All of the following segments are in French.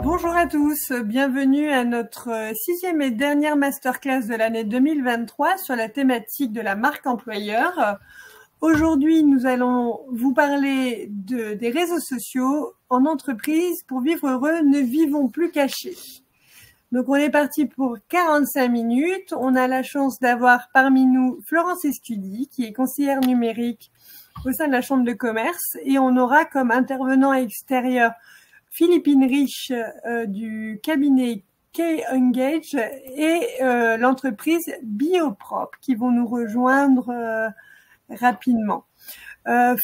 Bonjour à tous, bienvenue à notre sixième et dernière masterclass de l'année 2023 sur la thématique de la marque employeur. Aujourd'hui, nous allons vous parler des réseaux sociaux en entreprise. Pour vivre heureux, ne vivons plus cachés. Donc, on est parti pour 45 minutes. On a la chance d'avoir parmi nous Florence Escudi, qui est conseillère numérique au sein de la Chambre de commerce. Et on aura comme intervenant extérieur Philippine Rich du cabinet K-Engage et l'entreprise Bioprop qui vont nous rejoindre rapidement.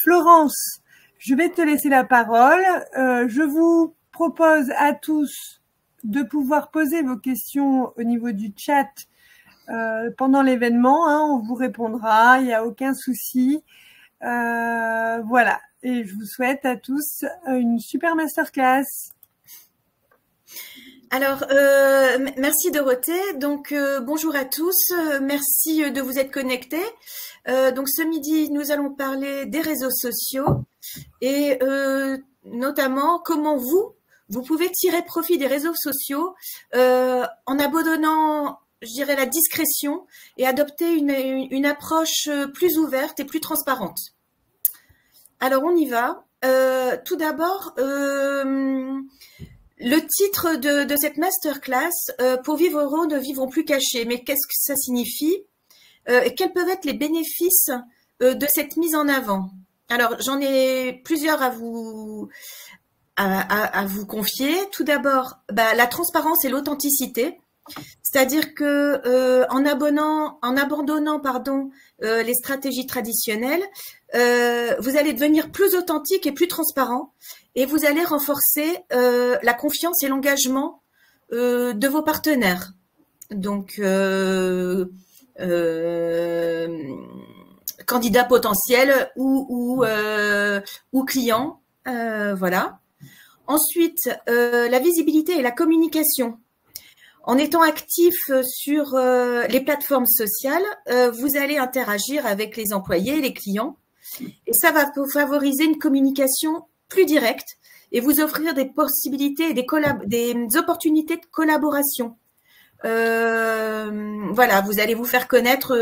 Florence, je vais te laisser la parole. Je vous propose à tous de pouvoir poser vos questions au niveau du chat pendant l'événement. On vous répondra, il n'y a aucun souci. Voilà. Et je vous souhaite à tous une super masterclass. Alors, merci Dorothée. Donc, bonjour à tous. Merci de vous être connectés. Donc, ce midi, nous allons parler des réseaux sociaux et notamment comment vous pouvez tirer profit des réseaux sociaux en abandonnant, je dirais, la discrétion et adopter une approche plus ouverte et plus transparente. Alors, on y va. Tout d'abord, le titre de cette masterclass, pour vivre heureux, ne vivons plus cachés. Mais qu'est-ce que ça signifie et quels peuvent être les bénéfices de cette mise en avant? Alors, j'en ai plusieurs à vous confier. Tout d'abord, la transparence et l'authenticité. C'est-à-dire que en abandonnant les stratégies traditionnelles, vous allez devenir plus authentique et plus transparent, et vous allez renforcer la confiance et l'engagement de vos partenaires. Donc, candidats potentiels ou clients, voilà. Ensuite, la visibilité et la communication. En étant actif sur les plateformes sociales, vous allez interagir avec les employés, les clients, et ça va vous favoriser une communication plus directe et vous offrir des possibilités et des opportunités de collaboration. Voilà, vous allez vous faire connaître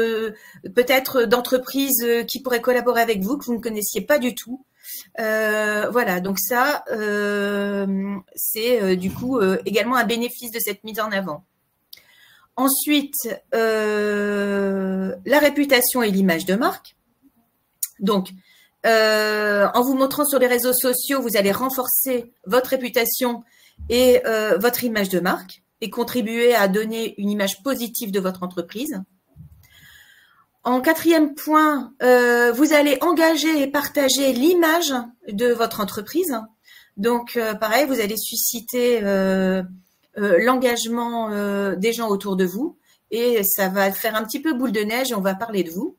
peut-être d'entreprises qui pourraient collaborer avec vous, que vous ne connaissiez pas du tout. Voilà, donc ça, c'est du coup également un bénéfice de cette mise en avant. Ensuite, la réputation et l'image de marque. Donc, en vous montrant sur les réseaux sociaux, vous allez renforcer votre réputation et votre image de marque et contribuer à donner une image positive de votre entreprise. En quatrième point, vous allez engager et partager l'image de votre entreprise. Donc, pareil, vous allez susciter l'engagement des gens autour de vous et ça va faire un petit peu boule de neige et on va parler de vous.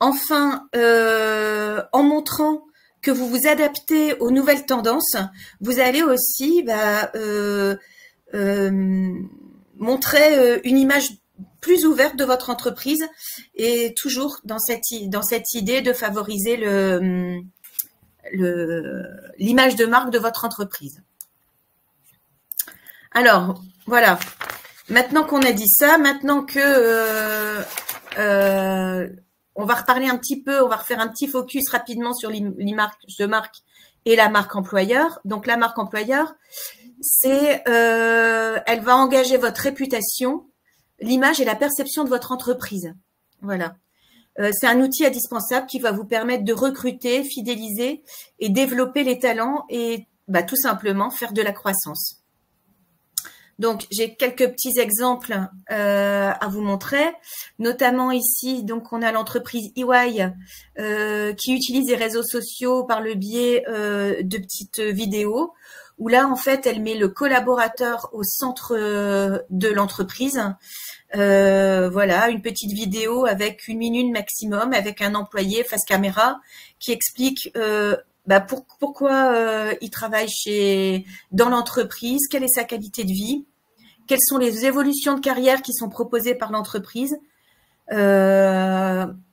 Enfin, en montrant que vous vous adaptez aux nouvelles tendances, vous allez aussi montrer une image plus ouverte de votre entreprise et toujours dans cette idée de favoriser l'image de marque de votre entreprise. Alors, voilà. Maintenant qu'on a dit ça, maintenant que on va reparler un petit peu, on va refaire un petit focus rapidement sur l'image de marque et la marque employeur. Donc, la marque employeur, c'est elle va engager votre réputation, l'image et la perception de votre entreprise. Voilà. C'est un outil indispensable qui va vous permettre de recruter, fidéliser et développer les talents et tout simplement faire de la croissance. Donc, j'ai quelques petits exemples à vous montrer, notamment ici, donc on a l'entreprise EY qui utilise les réseaux sociaux par le biais de petites vidéos, où là, en fait, elle met le collaborateur au centre de l'entreprise. Voilà, une petite vidéo avec 1 minute maximum, avec un employé face caméra qui explique pourquoi il travaille dans l'entreprise, quelle est sa qualité de vie, quelles sont les évolutions de carrière qui sont proposées par l'entreprise.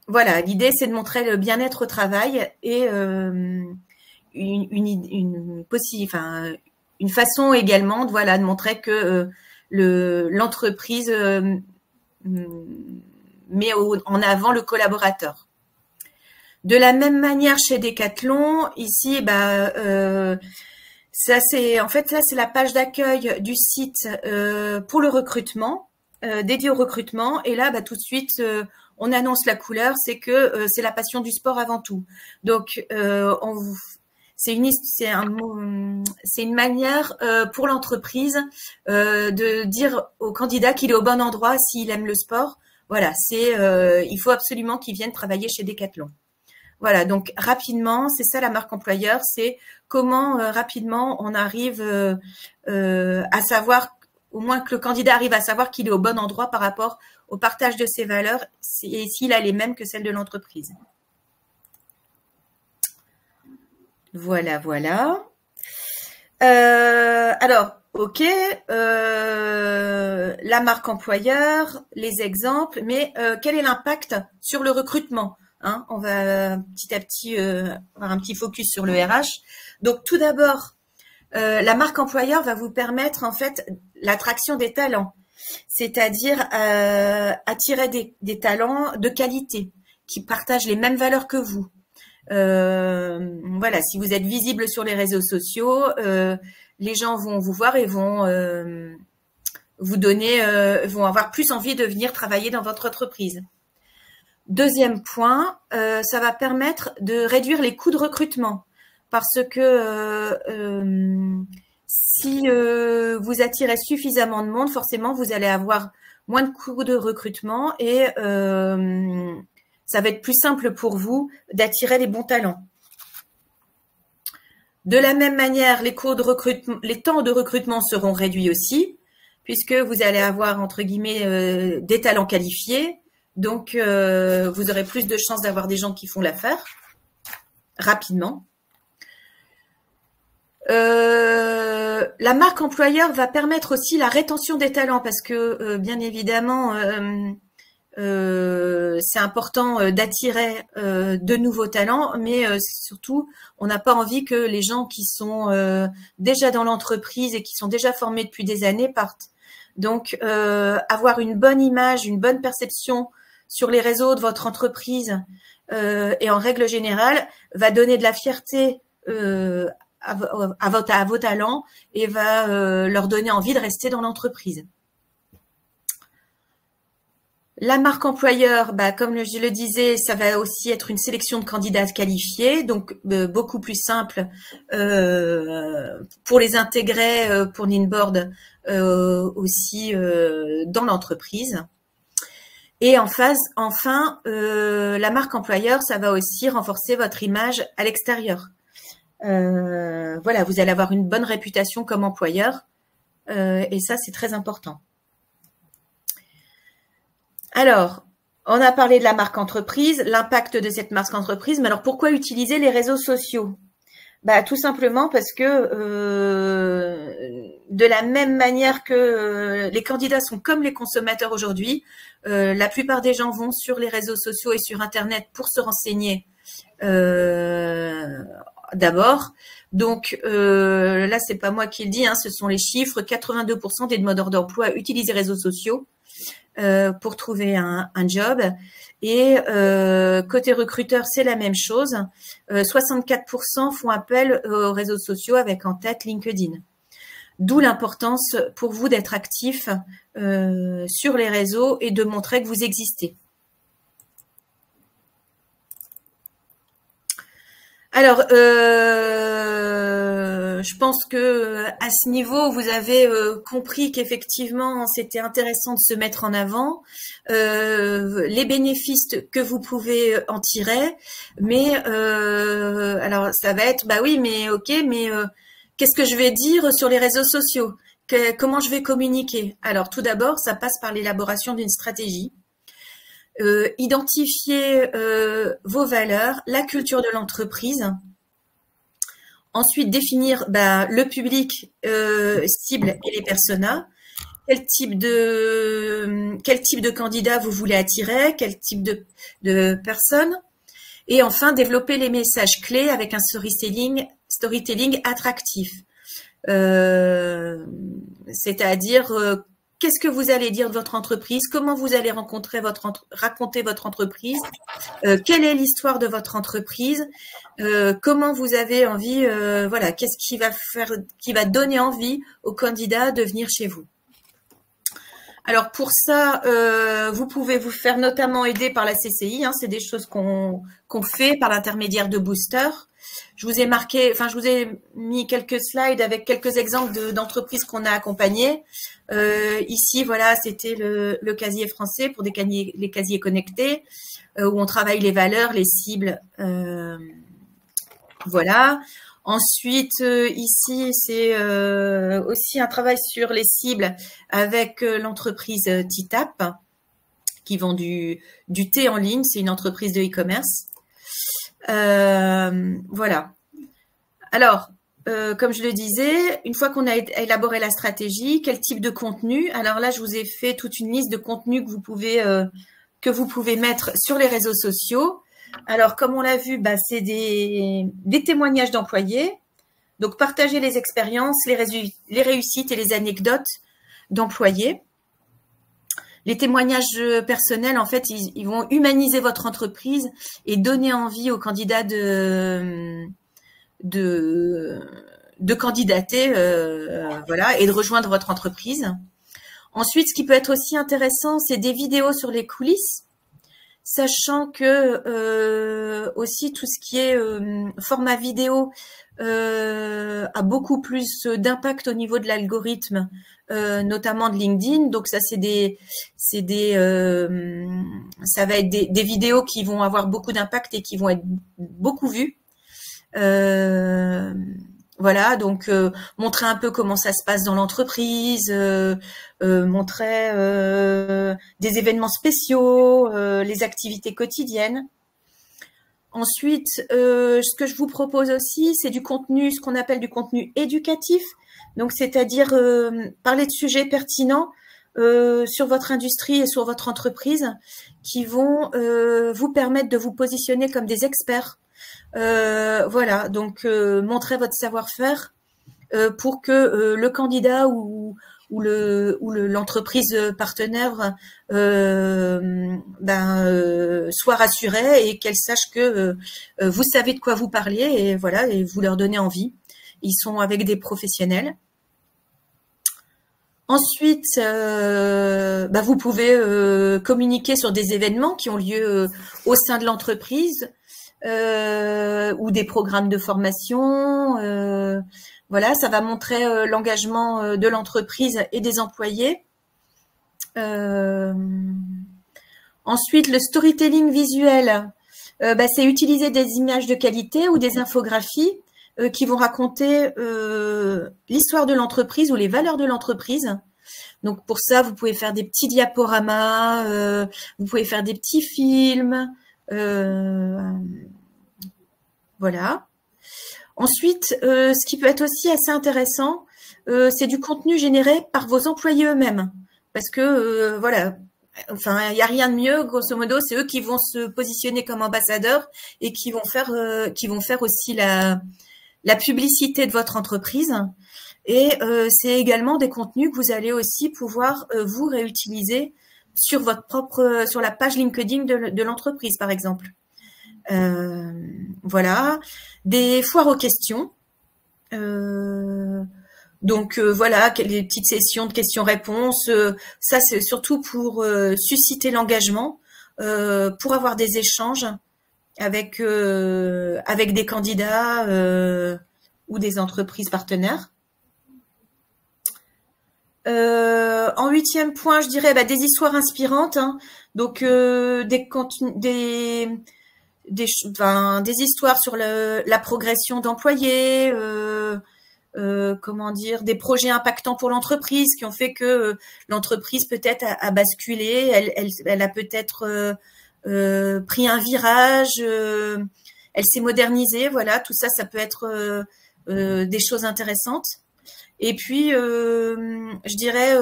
voilà, l'idée c'est de montrer le bien-être au travail et une façon également de, voilà, de montrer que l'entreprise met en avant le collaborateur. De la même manière chez Decathlon, ici, ça c'est la page d'accueil du site pour le recrutement, dédié au recrutement. Et là, tout de suite, on annonce la couleur, c'est que c'est la passion du sport avant tout. Donc, c'est une manière pour l'entreprise de dire au candidat qu'il est au bon endroit s'il aime le sport. Voilà, il faut absolument qu'il vienne travailler chez Decathlon. Voilà, donc rapidement, c'est ça la marque employeur, c'est comment rapidement on arrive à savoir, au moins que le candidat arrive à savoir qu'il est au bon endroit par rapport au partage de ses valeurs et s'il a les mêmes que celles de l'entreprise. Voilà, voilà. Alors, ok, la marque employeur, les exemples, mais quel est l'impact sur le recrutement? On va petit à petit avoir un petit focus sur le RH. Donc, tout d'abord, la marque employeur va vous permettre en fait l'attraction des talents, c'est-à-dire attirer des talents de qualité qui partagent les mêmes valeurs que vous. Voilà, si vous êtes visible sur les réseaux sociaux, les gens vont vous voir et vont vous donner, vont avoir plus envie de venir travailler dans votre entreprise. Deuxième point, ça va permettre de réduire les coûts de recrutement parce que si vous attirez suffisamment de monde, forcément, vous allez avoir moins de coûts de recrutement et ça va être plus simple pour vous d'attirer les bons talents. De la même manière, les temps de recrutement seront réduits aussi, puisque vous allez avoir, entre guillemets, des talents qualifiés. Donc, vous aurez plus de chances d'avoir des gens qui font l'affaire rapidement. La marque employeur va permettre aussi la rétention des talents parce que, bien évidemment, c'est important d'attirer de nouveaux talents, mais surtout, on n'a pas envie que les gens qui sont déjà dans l'entreprise et qui sont déjà formés depuis des années partent. Donc, avoir une bonne image, une bonne perception sur les réseaux de votre entreprise et en règle générale, va donner de la fierté à vos talents et va leur donner envie de rester dans l'entreprise. La marque employeur, comme je le disais, ça va aussi être une sélection de candidats qualifiés, donc beaucoup plus simple pour les intégrer pour l'inboard aussi dans l'entreprise. Et enfin, la marque employeur, ça va aussi renforcer votre image à l'extérieur. Voilà, vous allez avoir une bonne réputation comme employeur et ça, c'est très important. Alors, on a parlé de la marque entreprise, l'impact de cette marque entreprise, mais alors pourquoi utiliser les réseaux sociaux? Tout simplement parce que de la même manière que les candidats sont comme les consommateurs aujourd'hui, la plupart des gens vont sur les réseaux sociaux et sur Internet pour se renseigner d'abord. Donc là, c'est pas moi qui le dis, ce sont les chiffres. 82% des demandeurs d'emploi utilisent les réseaux sociaux pour trouver un job. Et côté recruteur, c'est la même chose. 64% font appel aux réseaux sociaux avec en tête LinkedIn. D'où l'importance pour vous d'être actif sur les réseaux et de montrer que vous existez. Alors, je pense que à ce niveau, vous avez compris qu'effectivement, c'était intéressant de se mettre en avant, les bénéfices que vous pouvez en tirer. Mais alors, ça va être, oui, mais ok, mais qu'est-ce que je vais dire sur les réseaux sociaux? Comment je vais communiquer? Alors, tout d'abord, ça passe par l'élaboration d'une stratégie. Identifier vos valeurs, la culture de l'entreprise. Ensuite, définir le public cible et les personas. quel type de candidat vous voulez attirer, quel type de personnes. Et enfin, développer les messages clés avec un storytelling attractif. C'est-à-dire, qu'est-ce que vous allez dire de votre entreprise, comment vous allez raconter votre entreprise, quelle est l'histoire de votre entreprise, comment vous avez envie, voilà, qu'est-ce qui va donner envie aux candidats de venir chez vous. Alors pour ça, vous pouvez vous faire notamment aider par la CCI. Hein, c'est des choses qu'on fait par l'intermédiaire de Booster. Je vous ai mis quelques slides avec quelques exemples d'entreprises qu'on a accompagnées. Ici, voilà, c'était le casier français pour les casiers connectés, où on travaille les valeurs, les cibles. Voilà. Ensuite, ici, c'est aussi un travail sur les cibles avec l'entreprise Titap, qui vend du thé en ligne. C'est une entreprise de e-commerce. Voilà. Alors, comme je le disais, une fois qu'on a élaboré la stratégie, quel type de contenu? Alors là, je vous ai fait toute une liste de contenus que vous pouvez mettre sur les réseaux sociaux. Alors, comme on l'a vu, c'est des témoignages d'employés. Donc, partager les expériences, les réussites et les anecdotes d'employés. Les témoignages personnels, en fait, ils vont humaniser votre entreprise et donner envie aux candidats de candidater, voilà, et de rejoindre votre entreprise. Ensuite, ce qui peut être aussi intéressant, c'est des vidéos sur les coulisses, sachant que aussi tout ce qui est format vidéo a beaucoup plus d'impact au niveau de l'algorithme, notamment de LinkedIn. Donc ça, ça va être des vidéos qui vont avoir beaucoup d'impact et qui vont être beaucoup vues. Voilà, donc montrer un peu comment ça se passe dans l'entreprise, montrer des événements spéciaux, les activités quotidiennes. Ensuite, ce que je vous propose aussi, c'est du contenu, ce qu'on appelle du contenu éducatif. Donc, c'est-à-dire parler de sujets pertinents sur votre industrie et sur votre entreprise qui vont vous permettre de vous positionner comme des experts. Voilà, donc montrer votre savoir-faire pour que le candidat ou l'entreprise partenaire soit rassurée et qu'elle sache que vous savez de quoi vous parlez et voilà, et vous leur donnez envie. Ils sont avec des professionnels. Ensuite, vous pouvez communiquer sur des événements qui ont lieu au sein de l'entreprise ou des programmes de formation. Voilà, ça va montrer l'engagement de l'entreprise et des employés. Ensuite, le storytelling visuel, c'est utiliser des images de qualité ou des infographies qui vont raconter l'histoire de l'entreprise ou les valeurs de l'entreprise. Donc pour ça, vous pouvez faire des petits diaporamas, vous pouvez faire des petits films, voilà. Ensuite, ce qui peut être aussi assez intéressant, c'est du contenu généré par vos employés eux-mêmes, parce que voilà. Enfin, il n'y a rien de mieux, grosso modo, c'est eux qui vont se positionner comme ambassadeurs et qui vont faire aussi la publicité de votre entreprise. Et c'est également des contenus que vous allez aussi pouvoir vous réutiliser sur sur la page LinkedIn de l'entreprise, par exemple. Voilà, des foires aux questions. Donc voilà, les petites sessions de questions-réponses, ça c'est surtout pour susciter l'engagement, pour avoir des échanges avec des candidats ou des entreprises partenaires. En 8e point, je dirais des histoires inspirantes, hein. Donc des histoires sur la progression d'employés. Comment dire, des projets impactants pour l'entreprise qui ont fait que l'entreprise peut-être a basculé, elle a peut-être pris un virage, elle s'est modernisée, voilà, tout ça, ça peut être des choses intéressantes. Et puis, je dirais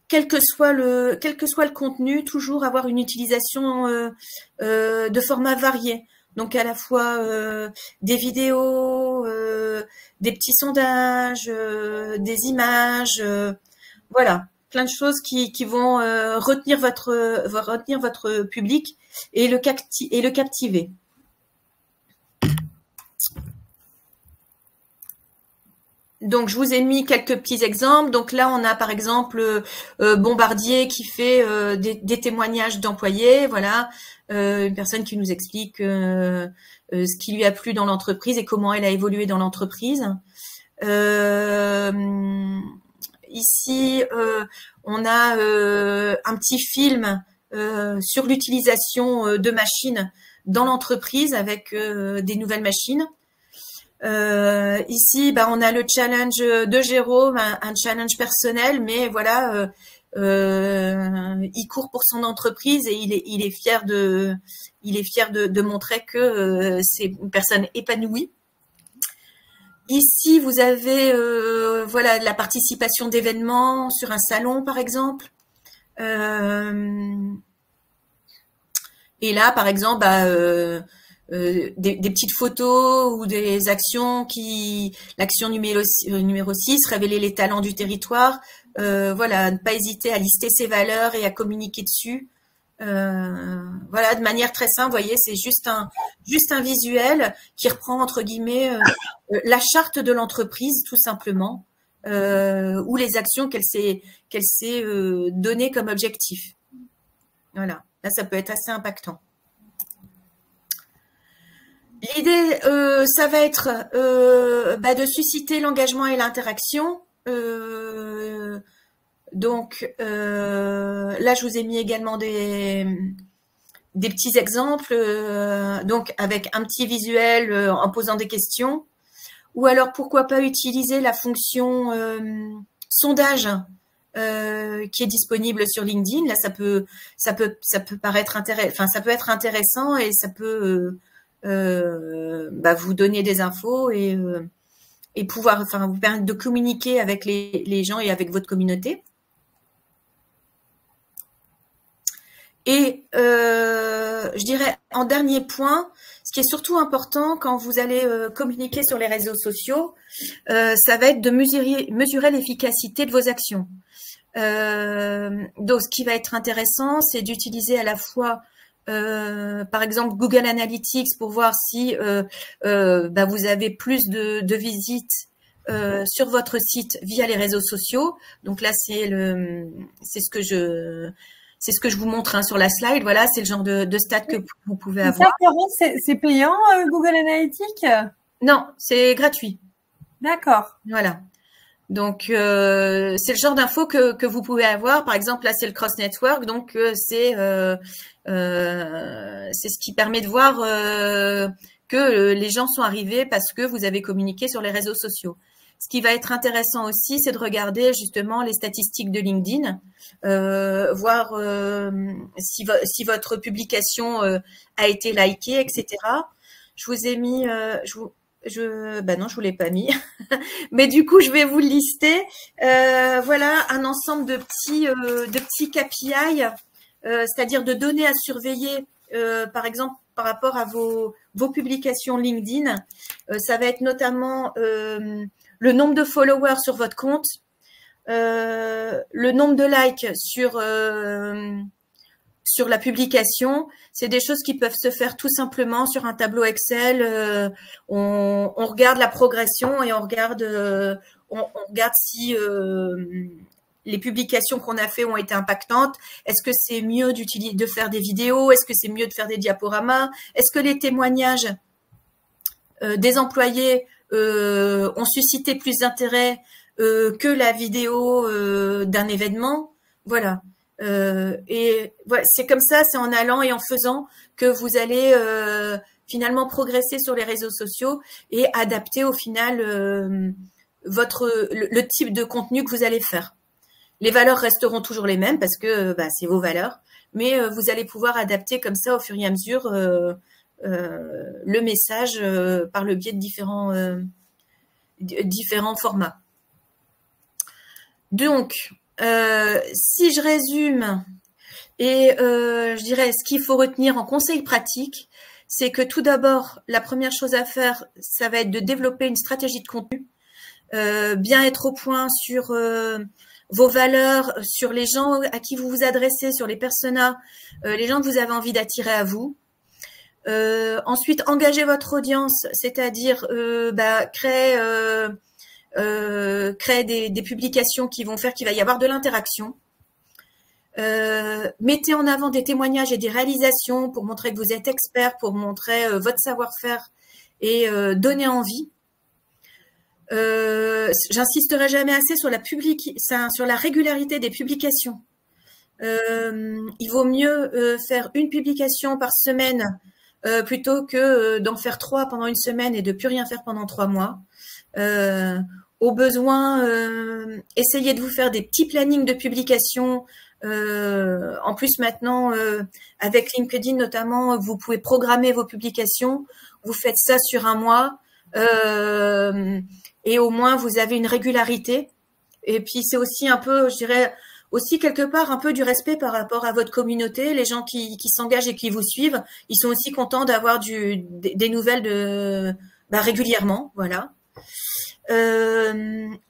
quel que soit le contenu, toujours avoir une utilisation de formats variés. Donc à la fois des vidéos, des petits sondages, des images, voilà, plein de choses qui vont retenir votre public et le captiver. Donc, je vous ai mis quelques petits exemples. Donc là, on a par exemple Bombardier qui fait des témoignages d'employés. Voilà, une personne qui nous explique ce qui lui a plu dans l'entreprise et comment elle a évolué dans l'entreprise. Ici, on a un petit film sur l'utilisation de machines dans l'entreprise avec des nouvelles machines. Ici, on a le challenge de Jérôme, un challenge personnel, mais voilà, il court pour son entreprise et il est fier de montrer que c'est une personne épanouie. Ici, vous avez voilà, de la participation d'événements sur un salon, par exemple. Et là, par exemple, des petites photos ou des actions l'action numéro 6, révéler les talents du territoire. Voilà, ne pas hésiter à lister ses valeurs et à communiquer dessus. Voilà, de manière très simple, vous voyez, c'est juste un visuel qui reprend entre guillemets la charte de l'entreprise, tout simplement, ou les actions qu'elle s'est données comme objectif. Voilà, là, ça peut être assez impactant. L'idée, ça va être de susciter l'engagement et l'interaction. Donc, là, je vous ai mis également des petits exemples, donc avec un petit visuel en posant des questions. Ou alors, pourquoi pas utiliser la fonction sondage qui est disponible sur LinkedIn. Là, ça peut paraître ça peut être intéressant et ça peut vous donner des infos et pouvoir, vous permettre de communiquer avec les gens et avec votre communauté. Et je dirais en dernier point, ce qui est surtout important quand vous allez communiquer sur les réseaux sociaux, ça va être de mesurer l'efficacité de vos actions. Donc, ce qui va être intéressant, c'est d'utiliser à la fois, par exemple, Google Analytics pour voir si vous avez plus de visites sur votre site via les réseaux sociaux. Donc là, c'est ce que je vous montre sur la slide. Voilà, c'est le genre de stats que vous pouvez avoir. C'est payant, Google Analytics? Non, c'est gratuit. D'accord. Voilà. Donc, c'est le genre d'infos que vous pouvez avoir. Par exemple, là, c'est le Cross Network. Donc, c'est ce qui permet de voir que les gens sont arrivés parce que vous avez communiqué sur les réseaux sociaux. Ce qui va être intéressant aussi, c'est de regarder justement les statistiques de LinkedIn, voir si votre publication a été likée, etc. Je vous ai mis, non, je vous l'ai pas mis, mais du coup, je vais vous le lister. Voilà un ensemble de petits KPI, c'est-à-dire de données à surveiller, par exemple par rapport à vos publications LinkedIn. Ça va être notamment le nombre de followers sur votre compte, le nombre de likes sur la publication. C'est des choses qui peuvent se faire tout simplement sur un tableau Excel. On regarde la progression et on regarde si les publications qu'on a fait ont été impactantes. Est-ce que c'est mieux de faire des vidéos? Est-ce que c'est mieux de faire des diaporamas? Est-ce que les témoignages des employés ont suscité plus d'intérêt que la vidéo d'un événement? Voilà. Et voilà, c'est comme ça, c'est en allant et en faisant que vous allez finalement progresser sur les réseaux sociaux et adapter au final le type de contenu que vous allez faire. Les valeurs resteront toujours les mêmes parce que c'est vos valeurs, mais vous allez pouvoir adapter comme ça au fur et à mesure le message par le biais de différents formats. Donc, si je résume, et je dirais ce qu'il faut retenir en conseil pratique, c'est que tout d'abord, la première chose à faire, ça va être de développer une stratégie de contenu, bien être au point sur vos valeurs, sur les gens à qui vous vous adressez, sur les personas, les gens que vous avez envie d'attirer à vous. Ensuite, engagez votre audience, c'est-à-dire créer des publications qui vont faire qu'il va y avoir de l'interaction. Mettez en avant des témoignages et des réalisations pour montrer que vous êtes expert, pour montrer votre savoir-faire et donner envie. J'insisterai jamais assez sur la régularité des publications. Il vaut mieux faire une publication par semaine plutôt que d'en faire 3 pendant une semaine et de plus rien faire pendant 3 mois. Au besoin, essayez de vous faire des petits plannings de publication. En plus maintenant, avec LinkedIn notamment, vous pouvez programmer vos publications. Vous faites ça sur un mois. Et au moins vous avez une régularité. Et puis c'est aussi un peu, je dirais, aussi quelque part un peu du respect par rapport à votre communauté. Les gens qui s'engagent et qui vous suivent, ils sont aussi contents d'avoir des nouvelles régulièrement. Voilà.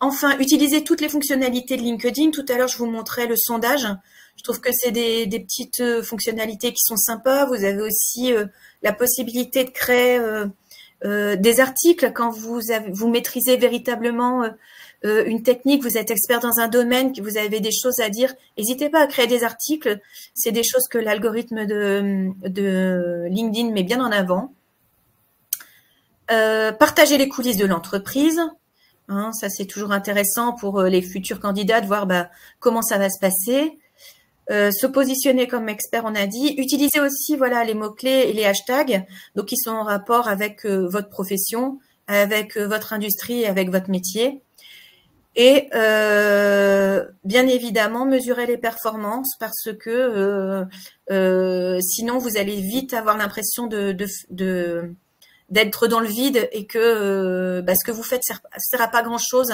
Enfin, utilisez toutes les fonctionnalités de LinkedIn. Tout à l'heure, je vous montrais le sondage. Je trouve que c'est des petites fonctionnalités qui sont sympas. Vous avez aussi la possibilité de créer des articles quand vous maîtrisez véritablement une technique, vous êtes expert dans un domaine, que vous avez des choses à dire. N'hésitez pas à créer des articles. C'est des choses que l'algorithme de LinkedIn met bien en avant. Partagez les coulisses de l'entreprise. Hein, ça, c'est toujours intéressant pour les futurs candidats de voir comment ça va se passer. Se positionner comme expert, on a dit. Utilisez aussi les mots-clés et les hashtags, donc qui sont en rapport avec votre profession, avec votre industrie et avec votre métier. Et bien évidemment, mesurez les performances parce que sinon, vous allez vite avoir l'impression d'être dans le vide et que ce que vous faites sert à pas grand-chose.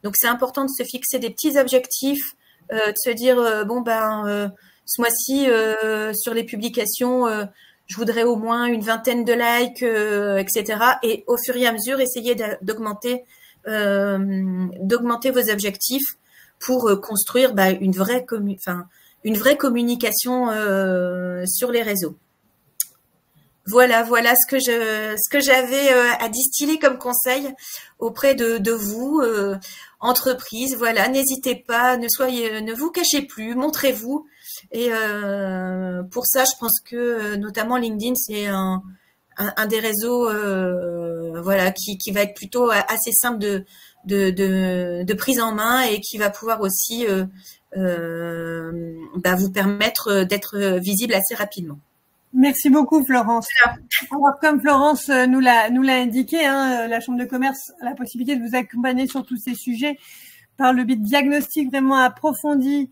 Donc, c'est important de se fixer des petits objectifs, de se dire ce mois-ci sur les publications, je voudrais au moins une vingtaine de likes, etc. Et au fur et à mesure, essayez d'augmenter vos objectifs pour construire une vraie communication sur les réseaux. Voilà ce que j'avais à distiller comme conseil auprès de vous, entreprise. Voilà, n'hésitez pas, ne vous cachez plus, montrez-vous. Et pour ça, je pense que notamment LinkedIn, c'est un des réseaux, qui va être plutôt assez simple de prise en main et qui va pouvoir aussi vous permettre d'être visible assez rapidement. Merci beaucoup, Florence. Alors, comme Florence nous l'a indiqué, la Chambre de commerce a la possibilité de vous accompagner sur tous ces sujets par le biais de diagnostics vraiment approfondis,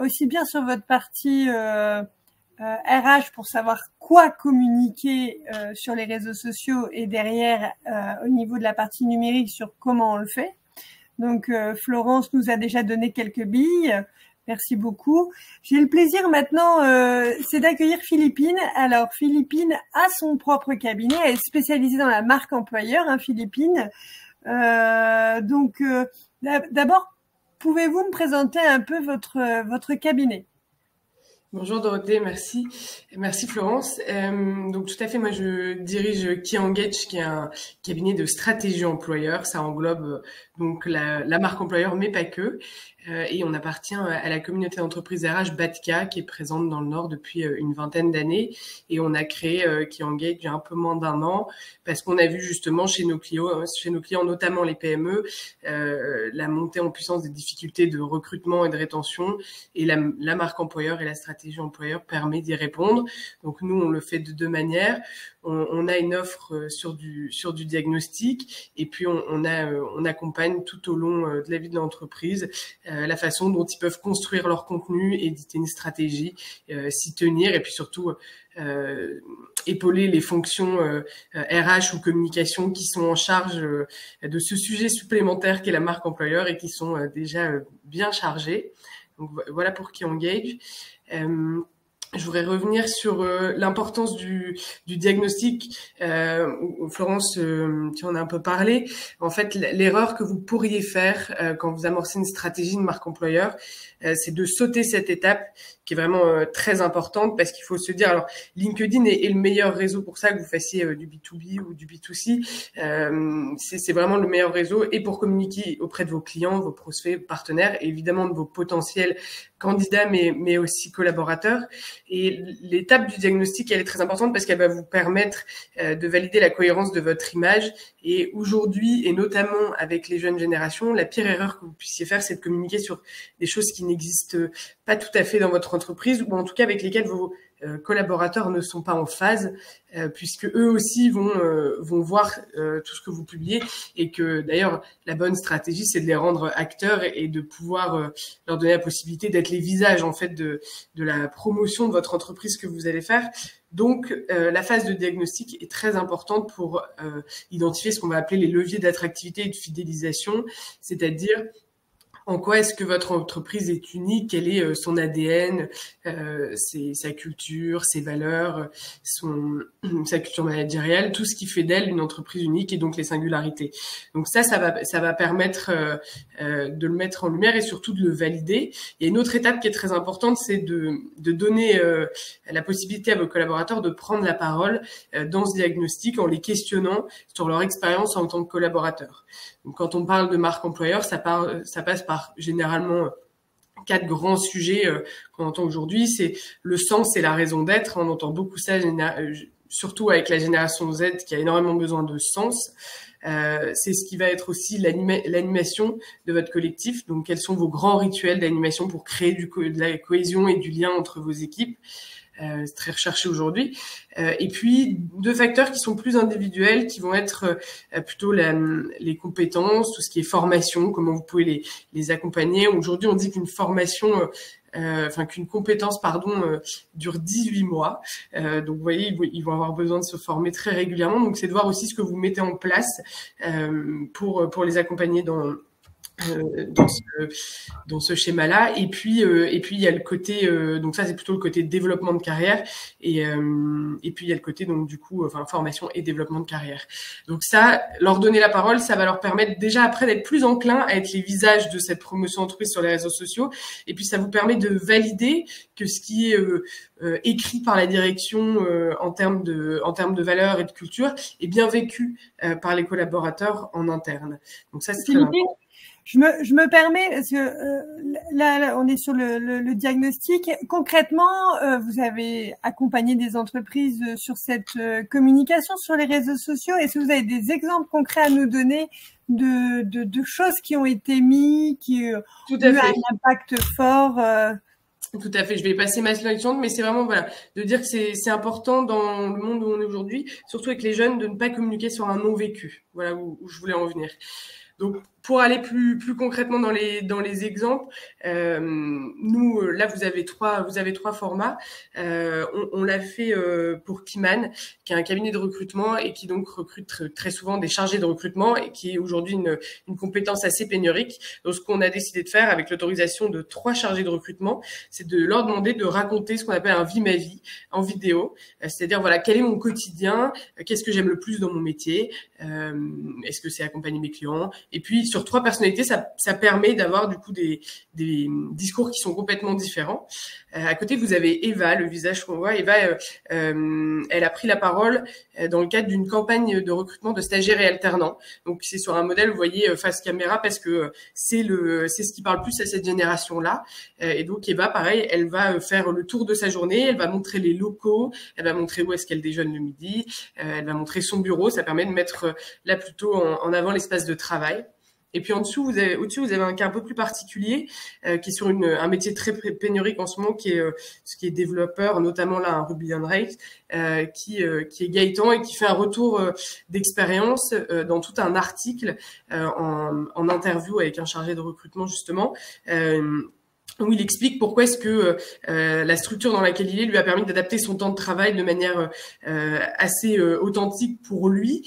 aussi bien sur votre partie RH pour savoir quoi communiquer sur les réseaux sociaux et derrière au niveau de la partie numérique sur comment on le fait. Donc, Florence nous a déjà donné quelques billes. Merci beaucoup. J'ai le plaisir maintenant, c'est d'accueillir Philippine. Alors, Philippine a son propre cabinet. Elle est spécialisée dans la marque employeur, Philippine. D'abord, pouvez-vous me présenter un peu votre cabinet ? Bonjour Dorothée, merci. Merci Florence. Donc tout à fait, moi je dirige Key Engage, qui est un cabinet de stratégie employeur. Ça englobe donc la marque employeur, mais pas que. Et on appartient à la communauté d'entreprise RH BATCA, qui est présente dans le Nord depuis une vingtaine d'années. Et on a créé Key Engage il y a un peu moins d'1 an, parce qu'on a vu justement chez nos clients, notamment les PME, la montée en puissance des difficultés de recrutement et de rétention. Et la marque employeur et la stratégie employeur permet d'y répondre. Donc nous, on le fait de 2 manières. on a une offre sur du diagnostic, et puis on accompagne tout au long de la vie de l'entreprise la façon dont ils peuvent construire leur contenu, éditer une stratégie, s'y tenir, et puis surtout épauler les fonctions RH ou communication qui sont en charge de ce sujet supplémentaire qu'est la marque employeur et qui sont déjà bien chargés. Donc voilà pour Key Engage. Je voudrais revenir sur l'importance du diagnostic. Florence, tu en as un peu parlé. En fait, l'erreur que vous pourriez faire quand vous amorcez une stratégie de marque employeur, c'est de sauter cette étape qui est vraiment très importante, parce qu'il faut se dire, alors LinkedIn est le meilleur réseau pour ça, que vous fassiez du B2B ou du B2C. C'est vraiment le meilleur réseau, et pour communiquer auprès de vos clients, vos prospects, vos partenaires, et évidemment de vos potentiels candidats, mais aussi collaborateurs. Et l'étape du diagnostic, elle est très importante parce qu'elle va vous permettre de valider la cohérence de votre image. Et aujourd'hui, et notamment avec les jeunes générations, la pire erreur que vous puissiez faire, c'est de communiquer sur des choses qui n'existent pas tout à fait dans votre entreprise, ou en tout cas avec lesquelles vos collaborateurs ne sont pas en phase, puisque eux aussi vont voir tout ce que vous publiez, et que d'ailleurs la bonne stratégie, c'est de les rendre acteurs et de pouvoir leur donner la possibilité d'être les visages en fait de la promotion de votre entreprise que vous allez faire. Donc la phase de diagnostic est très importante pour identifier ce qu'on va appeler les leviers d'attractivité et de fidélisation, c'est-à-dire en quoi est-ce que votre entreprise est unique, quel est son ADN, sa culture, ses valeurs, sa culture managériale, tout ce qui fait d'elle une entreprise unique, et donc les singularités. Donc ça va permettre de le mettre en lumière et surtout de le valider. Il y a une autre étape qui est très importante, c'est de donner la possibilité à vos collaborateurs de prendre la parole dans ce diagnostic en les questionnant sur leur expérience en tant que collaborateurs. Donc, quand on parle de marque employeur, ça passe par généralement 4 grands sujets qu'on entend aujourd'hui. C'est le sens et la raison d'être. On entend beaucoup ça, surtout avec la génération Z qui a énormément besoin de sens. C'est ce qui va être aussi l'animation de votre collectif. Donc, quels sont vos grands rituels d'animation pour créer de la cohésion et du lien entre vos équipes? C'est très recherché aujourd'hui. Et puis 2 facteurs qui sont plus individuels, qui vont être plutôt les compétences, tout ce qui est formation, comment vous pouvez les accompagner. Aujourd'hui, on dit qu'une formation, qu'une compétence, dure 18 mois. Donc, vous voyez, ils vont avoir besoin de se former très régulièrement. Donc, c'est de voir aussi ce que vous mettez en place pour les accompagner dans ce schéma-là. Et puis il y a le côté donc ça c'est plutôt le côté développement de carrière, et puis il y a le côté donc du coup formation et développement de carrière. Donc ça, leur donner la parole, ça va leur permettre déjà après d'être plus enclins à être les visages de cette promotion entreprise sur les réseaux sociaux, et puis ça vous permet de valider que ce qui est écrit par la direction en termes de valeurs et de culture est bien vécu par les collaborateurs en interne. Donc ça c'est très important. Je me permets, parce que là, on est sur le diagnostic. Concrètement, vous avez accompagné des entreprises sur cette communication sur les réseaux sociaux. Est-ce que vous avez des exemples concrets à nous donner de choses qui ont été mises, qui ont eu un impact fort Tout à fait. Je vais passer ma slide suivante, mais c'est vraiment de dire que c'est important dans le monde où on est aujourd'hui, surtout avec les jeunes, de ne pas communiquer sur un non vécu. Voilà où je voulais en venir. Donc, pour aller plus concrètement dans les exemples, nous là vous avez trois formats. On l'a fait pour Keyman, qui est un cabinet de recrutement et qui donc recrute très souvent des chargés de recrutement, et qui est aujourd'hui une compétence assez pénurique. Donc ce qu'on a décidé de faire avec l'autorisation de 3 chargés de recrutement, c'est de leur demander de raconter ce qu'on appelle un vie ma vie en vidéo, c'est-à-dire quel est mon quotidien, qu'est-ce que j'aime le plus dans mon métier, est-ce que c'est accompagner mes clients, et puis sur 3 personnalités, ça permet d'avoir du coup des discours qui sont complètement différents. À côté, vous avez Eva, le visage qu'on voit. Eva, elle a pris la parole dans le cadre d'une campagne de recrutement de stagiaires et alternants. Donc c'est sur un modèle, vous voyez, face caméra, parce que c'est ce qui parle plus à cette génération-là. Et donc Eva, pareil, elle va faire le tour de sa journée, elle va montrer les locaux, elle va montrer où est-ce qu'elle déjeune le midi, elle va montrer son bureau. Ça permet de mettre là plutôt en avant l'espace de travail. Et puis au-dessus, vous avez un cas un peu plus particulier qui est sur un métier très pénurique en ce moment, qui est développeur, notamment là un Ruby on Rails, qui est Gaëtan et qui fait un retour d'expérience dans tout un article en interview avec un chargé de recrutement justement. Où il explique pourquoi est-ce que la structure dans laquelle il est lui a permis d'adapter son temps de travail de manière assez authentique pour lui,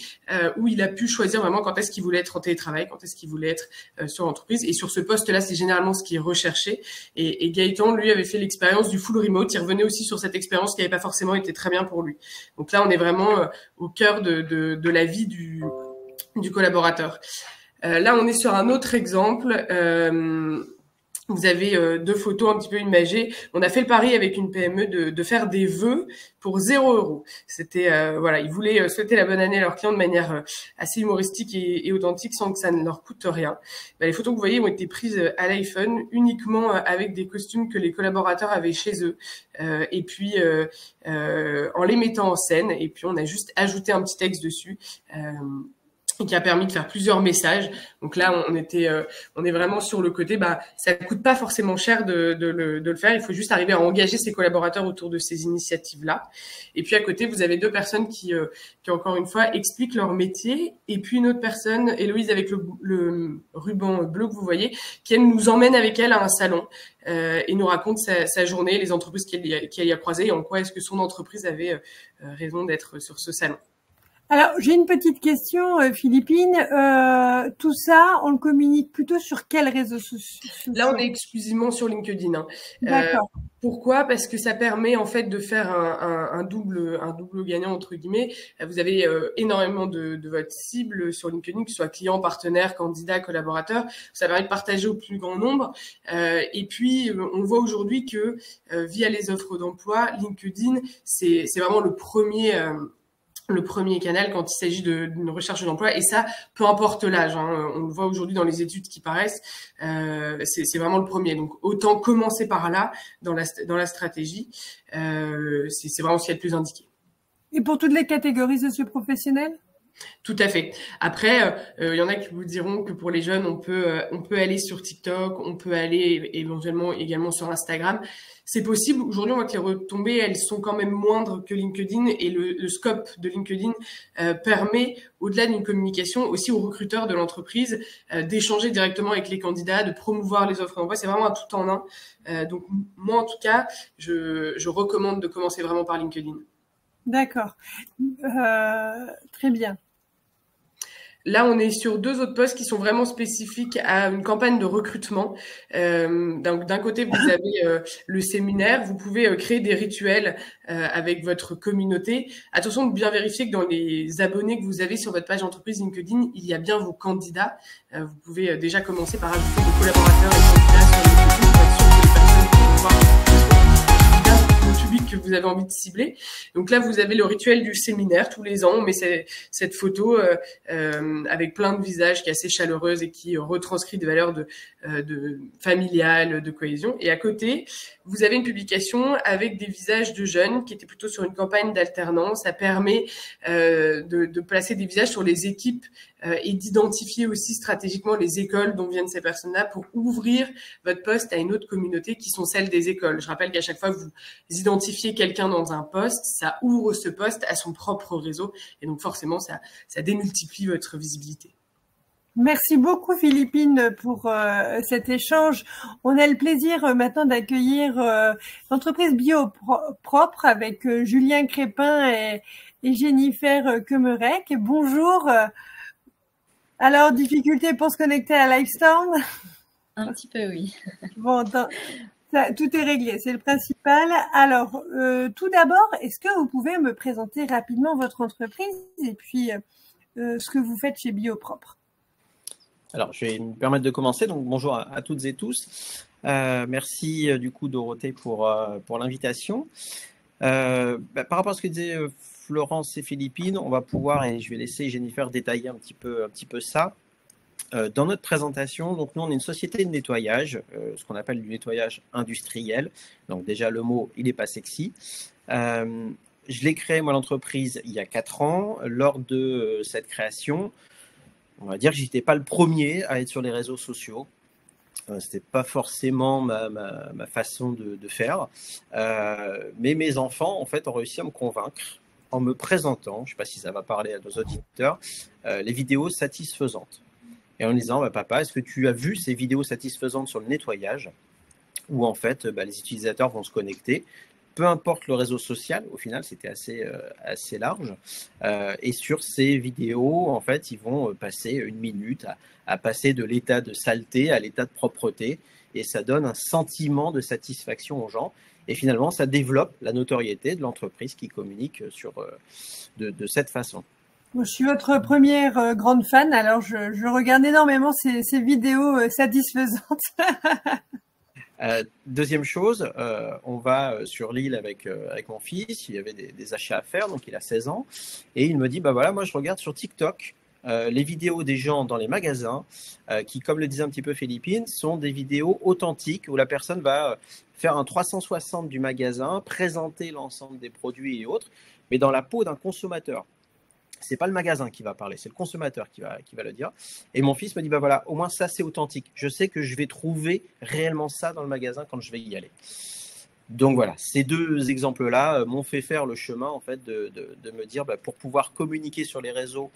où il a pu choisir vraiment quand est-ce qu'il voulait être en télétravail, quand est-ce qu'il voulait être sur l'entreprise. Et sur ce poste-là, c'est généralement ce qui est recherché. Et Gaëtan, lui, avait fait l'expérience du full remote. Il revenait aussi sur cette expérience qui n'avait pas forcément été très bien pour lui. Donc là, on est vraiment au cœur de la vie du collaborateur. Là, on est sur un autre exemple. Vous avez deux photos un petit peu imagées. On a fait le pari avec une PME de faire des vœux pour 0 €. C'était voilà, ils voulaient souhaiter la bonne année à leurs clients de manière assez humoristique et authentique, sans que ça ne leur coûte rien. Les photos que vous voyez ont été prises à l'iPhone, uniquement avec des costumes que les collaborateurs avaient chez eux, et puis en les mettant en scène. Et puis on a juste ajouté un petit texte dessus. Et qui a permis de faire plusieurs messages. Donc là, on est vraiment sur le côté, ça coûte pas forcément cher de le faire. Il faut juste arriver à engager ses collaborateurs autour de ces initiatives-là. Et puis à côté, vous avez deux personnes qui encore une fois expliquent leur métier. Et puis une autre personne, Héloïse, avec le ruban bleu que vous voyez, qui elle nous emmène avec elle à un salon et nous raconte sa journée, les entreprises qu'elle y a croisées et en quoi est-ce que son entreprise avait raison d'être sur ce salon. Alors, j'ai une petite question, Philippine. Tout ça, on le communique plutôt sur quels réseaux sociaux? Là, on est exclusivement sur LinkedIn. D'accord. Pourquoi? Parce que ça permet en fait de faire un double gagnant entre guillemets. Vous avez énormément de votre cible sur LinkedIn, que ce soit client, partenaire, candidat, collaborateur. Ça permet de partager au plus grand nombre. Et puis, on voit aujourd'hui que via les offres d'emploi, LinkedIn, c'est vraiment le premier canal quand il s'agit d'une recherche d'emploi, et ça, peu importe l'âge. On le voit aujourd'hui dans les études qui paraissent, c'est vraiment le premier. Donc, autant commencer par là dans la stratégie. C'est vraiment ce qui est le plus indiqué. Et pour toutes les catégories socio-professionnelles? Tout à fait. Après, il y en a qui vous diront que pour les jeunes, on peut aller sur TikTok, on peut aller éventuellement également sur Instagram. C'est possible. Aujourd'hui, on voit que les retombées, elles sont quand même moindres que LinkedIn, et le scope de LinkedIn permet, au-delà d'une communication, aussi aux recruteurs de l'entreprise d'échanger directement avec les candidats, de promouvoir les offres d'emploi. C'est vraiment un tout en un. Donc, moi, en tout cas, je recommande de commencer vraiment par LinkedIn. D'accord. Très bien. Là, on est sur deux autres postes qui sont vraiment spécifiques à une campagne de recrutement. Donc, d'un côté, vous avez le séminaire. Vous pouvez créer des rituels avec votre communauté. Attention de bien vérifier que dans les abonnés que vous avez sur votre page entreprise LinkedIn, il y a bien vos candidats. Vous pouvez déjà commencer par ajouter vos collaborateurs et candidats sur LinkedIn pour être sûr que les personnes vont voir le public que vous avez envie de cibler. Donc là, vous avez le rituel du séminaire. Tous les ans, on met cette photo avec plein de visages qui est assez chaleureuse et qui retranscrit des valeurs de familiales, de cohésion. Et à côté, vous avez une publication avec des visages de jeunes qui étaient plutôt sur une campagne d'alternance. Ça permet de placer des visages sur les équipes et d'identifier aussi stratégiquement les écoles dont viennent ces personnes-là pour ouvrir votre poste à une autre communauté qui sont celles des écoles. Je rappelle qu'à chaque fois que vous identifiez quelqu'un dans un poste, ça ouvre ce poste à son propre réseau et donc forcément ça démultiplie votre visibilité. Merci beaucoup Philippine pour cet échange. On a le plaisir maintenant d'accueillir l'entreprise Biopropre avec Julien Crépin et Jennifer Kemerec. Bonjour. Alors, difficulté pour se connecter à Livestorm? Un petit peu, oui. Bon, tout est réglé, c'est le principal. Alors, tout d'abord, est-ce que vous pouvez me présenter rapidement votre entreprise et puis ce que vous faites chez Biopropre? Alors, je vais me permettre de commencer. Donc, bonjour à toutes et tous. Merci du coup, Dorothée, pour l'invitation. Par rapport à ce que disait Florence et Philippine, on va pouvoir, et je vais laisser Jennifer détailler un petit peu ça. Dans notre présentation, donc nous, on est une société de nettoyage, ce qu'on appelle du nettoyage industriel. Donc déjà, le mot, il n'est pas sexy. Je l'ai créé, moi, l'entreprise, il y a 4 ans. Lors de cette création, on va dire que j'étais pas le premier à être sur les réseaux sociaux. C'était pas forcément ma façon de faire. Mais mes enfants, en fait, ont réussi à me convaincre en me présentant, je sais pas si ça va parler à nos auditeurs, les vidéos satisfaisantes. Et en disant, bah, papa, est-ce que tu as vu ces vidéos satisfaisantes sur le nettoyage où en fait, les utilisateurs vont se connecter, peu importe le réseau social, au final, c'était assez large. Et sur ces vidéos, en fait, ils vont passer 1 minute à passer de l'état de saleté à l'état de propreté. Et ça donne un sentiment de satisfaction aux gens. Et finalement, ça développe la notoriété de l'entreprise qui communique de cette façon. Je suis votre première grande fan, alors je regarde énormément ces vidéos satisfaisantes. Deuxième chose, on va sur l'île avec mon fils, il y avait des achats à faire, donc il a 16 ans, et il me dit, bah voilà, moi je regarde sur TikTok les vidéos des gens dans les magasins, qui, comme le disait un petit peu Philippine, sont des vidéos authentiques où la personne va faire un 360 du magasin, présenter l'ensemble des produits et autres, mais dans la peau d'un consommateur. C'est pas le magasin qui va parler, c'est le consommateur qui va le dire. Et mon fils me dit, bah voilà, au moins ça c'est authentique. Je sais que je vais trouver réellement ça dans le magasin quand je vais y aller. Donc voilà, ces deux exemples-là m'ont fait faire le chemin en fait de me dire, bah, pour pouvoir communiquer sur les réseaux,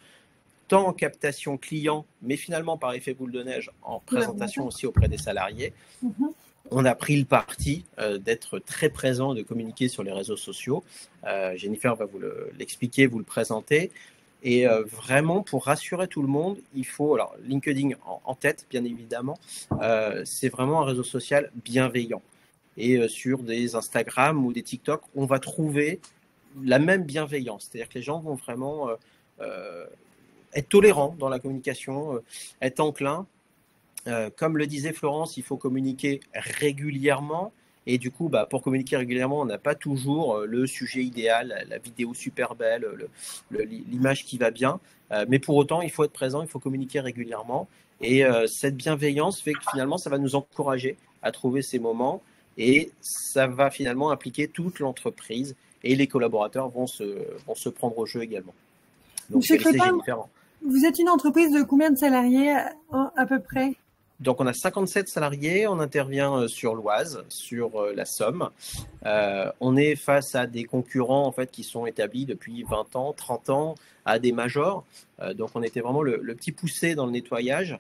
tant en captation client, mais finalement par effet boule de neige en présentation aussi auprès des salariés. On a pris le parti d'être très présent, de communiquer sur les réseaux sociaux. Jennifer va vous l'expliquer, vous le présenter. Et vraiment, pour rassurer tout le monde, il faut, alors LinkedIn en tête, bien évidemment, c'est vraiment un réseau social bienveillant. Et sur des Instagram ou des TikTok, on va trouver la même bienveillance. C'est-à-dire que les gens vont vraiment être tolérants dans la communication, être enclins. Comme le disait Florence, il faut communiquer régulièrement. Et du coup, bah, pour communiquer régulièrement, on n'a pas toujours le sujet idéal, la vidéo super belle, l'image qui va bien. Mais pour autant, il faut être présent, il faut communiquer régulièrement. Et cette bienveillance fait que finalement, ça va nous encourager à trouver ces moments. Et ça va finalement impliquer toute l'entreprise. Et les collaborateurs vont se prendre au jeu également. Donc, vous êtes une entreprise de combien de salariés à peu près ? Donc, on a 57 salariés, on intervient sur l'Oise, sur la Somme. On est face à des concurrents en fait, qui sont établis depuis 20 ans, 30 ans, à des majors. Donc, on était vraiment le petit poussé dans le nettoyage.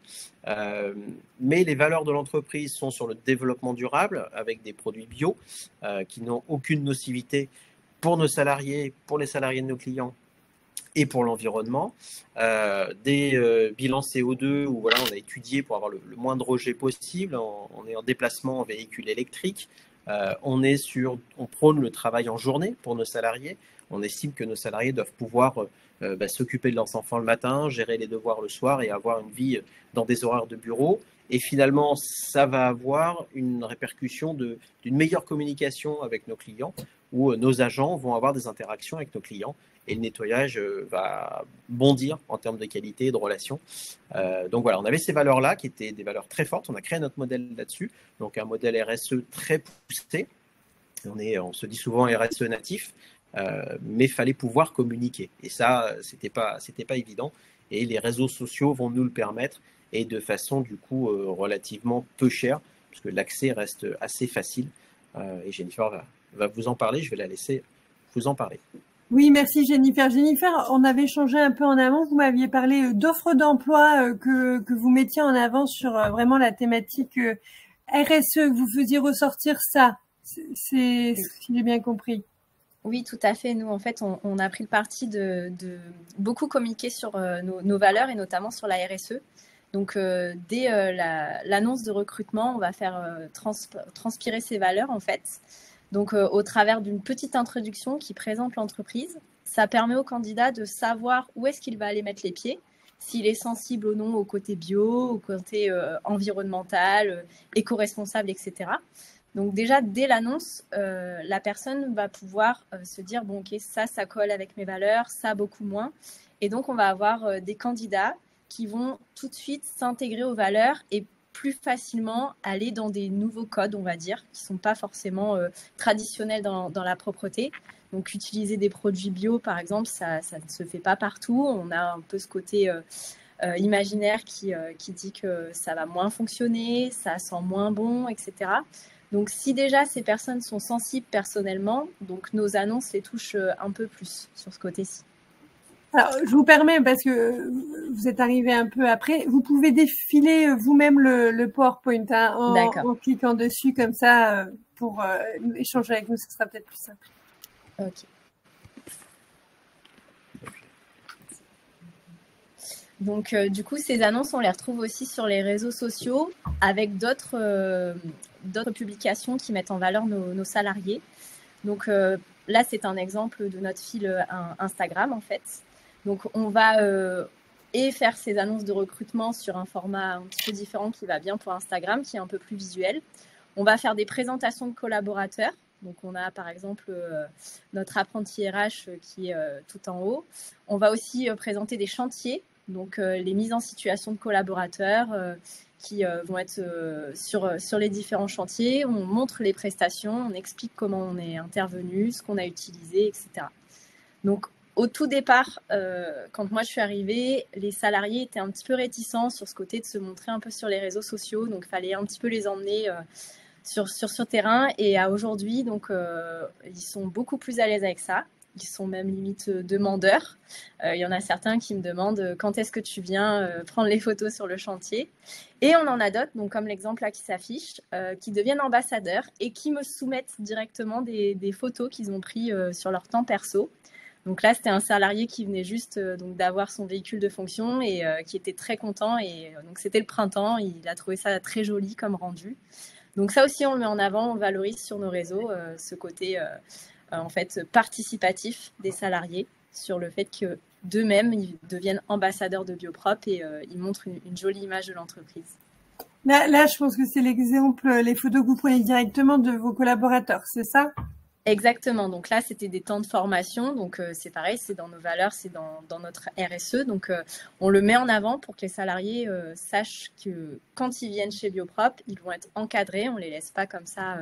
Mais les valeurs de l'entreprise sont sur le développement durable, avec des produits bio qui n'ont aucune nocivité pour nos salariés, pour les salariés de nos clients, et pour l'environnement, des bilans CO2 où voilà, on a étudié pour avoir le moins de rejets possible, on est en déplacement en véhicule électrique, on prône le travail en journée pour nos salariés, on estime que nos salariés doivent pouvoir s'occuper de leurs enfants le matin, gérer les devoirs le soir et avoir une vie dans des horaires de bureau. Et finalement, ça va avoir une répercussion d'une meilleure communication avec nos clients, où nos agents vont avoir des interactions avec nos clients et le nettoyage va bondir en termes de qualité et de relations. Donc voilà, on avait ces valeurs-là qui étaient des valeurs très fortes. On a créé notre modèle là-dessus, donc un modèle RSE très poussé. On se dit souvent RSE natif, mais il fallait pouvoir communiquer. Et ça, c'était pas évident. Et les réseaux sociaux vont nous le permettre, et de façon du coup relativement peu chère, puisque l'accès reste assez facile. Et Jennifer va vous en parler, je vais la laisser vous en parler. Oui, merci Jennifer. Jennifer, on avait échangé un peu en amont, vous m'aviez parlé d'offres d'emploi que vous mettiez en avant sur vraiment la thématique RSE, que vous faisiez ressortir ça. C'est ce que j'ai bien compris. Oui, tout à fait. Nous, en fait, on a pris le parti de beaucoup communiquer sur nos valeurs et notamment sur la RSE. Donc, dès l'annonce de recrutement, on va faire transpirer ces valeurs, en fait. Donc, au travers d'une petite introduction qui présente l'entreprise, ça permet au candidat de savoir où est-ce qu'il va aller mettre les pieds, s'il est sensible ou non au côté bio, au côté environnemental, éco-responsable, etc. Donc déjà, dès l'annonce, la personne va pouvoir se dire, bon, ok, ça colle avec mes valeurs, ça beaucoup moins. Et donc, on va avoir des candidats qui vont tout de suite s'intégrer aux valeurs et plus facilement aller dans des nouveaux codes, on va dire, qui ne sont pas forcément traditionnels dans la propreté. Donc, utiliser des produits bio, par exemple, ça ne se fait pas partout. On a un peu ce côté imaginaire qui dit que ça va moins fonctionner, ça sent moins bon, etc. Donc, si déjà ces personnes sont sensibles personnellement, donc nos annonces les touchent un peu plus sur ce côté-ci. Alors, je vous permets, parce que vous êtes arrivé un peu après, vous pouvez défiler vous-même le PowerPoint hein, en cliquant dessus comme ça pour échanger avec nous, ce sera peut-être plus simple. Ok. Donc, du coup, ces annonces, on les retrouve aussi sur les réseaux sociaux avec d'autres publications qui mettent en valeur nos salariés. Donc, là, c'est un exemple de notre fil Instagram, en fait. Donc, on va faire ces annonces de recrutement sur un format un petit peu différent qui va bien pour Instagram, qui est un peu plus visuel. On va faire des présentations de collaborateurs. Donc, on a par exemple notre apprenti RH qui est tout en haut. On va aussi présenter des chantiers, donc les mises en situation de collaborateurs qui vont être sur les différents chantiers. On montre les prestations, on explique comment on est intervenu, ce qu'on a utilisé, etc. Donc, au tout départ, quand moi je suis arrivée, les salariés étaient un petit peu réticents sur ce côté de se montrer un peu sur les réseaux sociaux. Donc, il fallait un petit peu les emmener sur terrain. Et à aujourd'hui, donc, ils sont beaucoup plus à l'aise avec ça. Ils sont même limite demandeurs. Il y en a certains qui me demandent quand est-ce que tu viens prendre les photos sur le chantier. Et on en a d'autres, donc comme l'exemple là qui s'affiche, qui deviennent ambassadeurs et qui me soumettent directement des photos qu'ils ont pris sur leur temps perso. Donc là, c'était un salarié qui venait juste donc d'avoir son véhicule de fonction et qui était très content. Et donc c'était le printemps, il a trouvé ça très joli comme rendu. Donc ça aussi, on le met en avant, on valorise sur nos réseaux ce côté en fait participatif des salariés sur le fait que d'eux-mêmes, ils deviennent ambassadeurs de Biopropre et ils montrent une jolie image de l'entreprise. Là, je pense que c'est l'exemple, les photos que vous prenez directement de vos collaborateurs, c'est ça ? Exactement. Donc là, c'était des temps de formation. Donc, c'est pareil, c'est dans nos valeurs, c'est dans notre RSE. Donc, on le met en avant pour que les salariés sachent que quand ils viennent chez Biopropre, ils vont être encadrés. On ne les laisse pas comme ça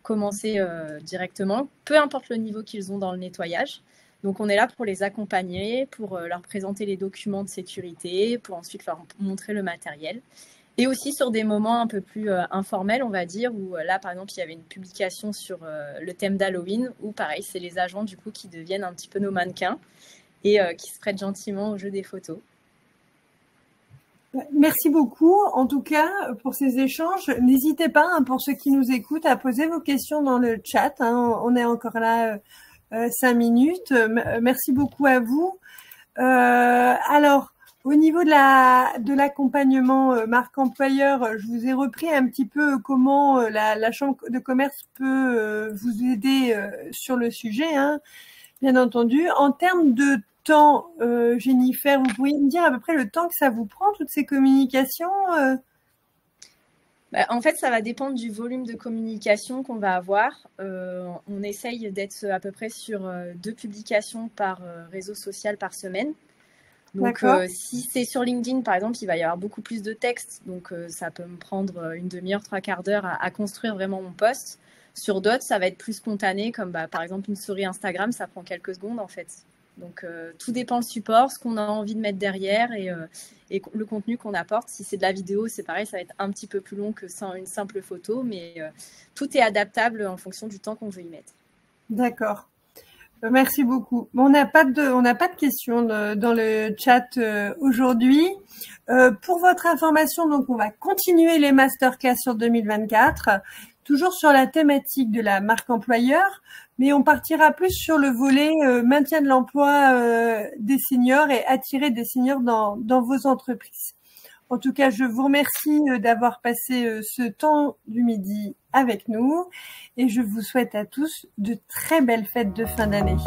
commencer directement, peu importe le niveau qu'ils ont dans le nettoyage. Donc, on est là pour les accompagner, pour leur présenter les documents de sécurité, pour ensuite leur montrer le matériel. Et aussi sur des moments un peu plus informels, on va dire, où là, par exemple, il y avait une publication sur le thème d'Halloween, où pareil, c'est les agents du coup qui deviennent un petit peu nos mannequins et qui se prêtent gentiment au jeu des photos. Merci beaucoup, en tout cas, pour ces échanges. N'hésitez pas, hein, pour ceux qui nous écoutent, à poser vos questions dans le chat. Hein. On est encore là 5 minutes. Merci beaucoup à vous. Alors, au niveau de l'accompagnement marque employeur, je vous ai repris un petit peu comment la Chambre de commerce peut vous aider sur le sujet, hein, bien entendu. En termes de temps, Jennifer, vous pourriez me dire à peu près le temps que ça vous prend, toutes ces communications En fait, ça va dépendre du volume de communication qu'on va avoir. On essaye d'être à peu près sur 2 publications par réseau social par semaine. Donc, si c'est sur LinkedIn, par exemple, il va y avoir beaucoup plus de texte. Donc, ça peut me prendre une demi-heure, 3/4 d'heure à construire vraiment mon post. Sur d'autres, ça va être plus spontané, comme par exemple une story Instagram, ça prend quelques secondes en fait. Donc, tout dépend le support, ce qu'on a envie de mettre derrière et le contenu qu'on apporte. Si c'est de la vidéo, c'est pareil, ça va être un petit peu plus long que une simple photo, mais tout est adaptable en fonction du temps qu'on veut y mettre. D'accord. Merci beaucoup. On n'a pas de questions dans le chat aujourd'hui. Pour votre information, donc on va continuer les masterclass sur 2024, toujours sur la thématique de la marque employeur, mais on partira plus sur le volet maintien de l'emploi des seniors et attirer des seniors dans vos entreprises. En tout cas, je vous remercie d'avoir passé ce temps du midi avec nous et je vous souhaite à tous de très belles fêtes de fin d'année.